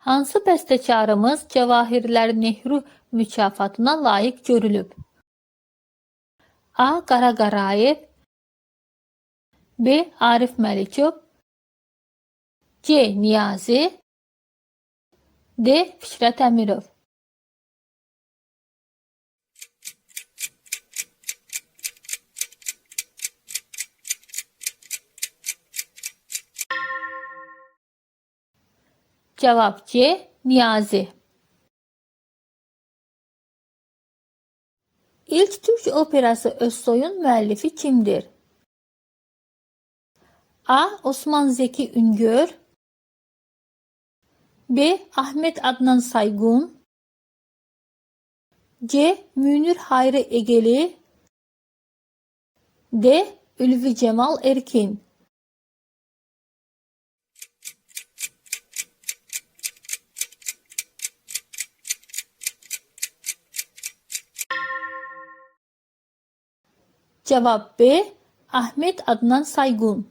Hansı bəstəkarımız Cəvahirlər Nehru mükafatına layiq görülüb? A. Qara Qarayev, B. Arif Məlikov, C. Niyazi, D. Fikrət Əmirov. Cevap C. Niyazi. İlk Türk operası Özsoy'un müəllifi kimdir? A. Osman Zeki Üngör, B. Ahmet Adnan Saygun, C. Münir Hayri Egeli, D. Ülvi Cemal Erkin. Cevap B. Ahmet Adnan Saygun.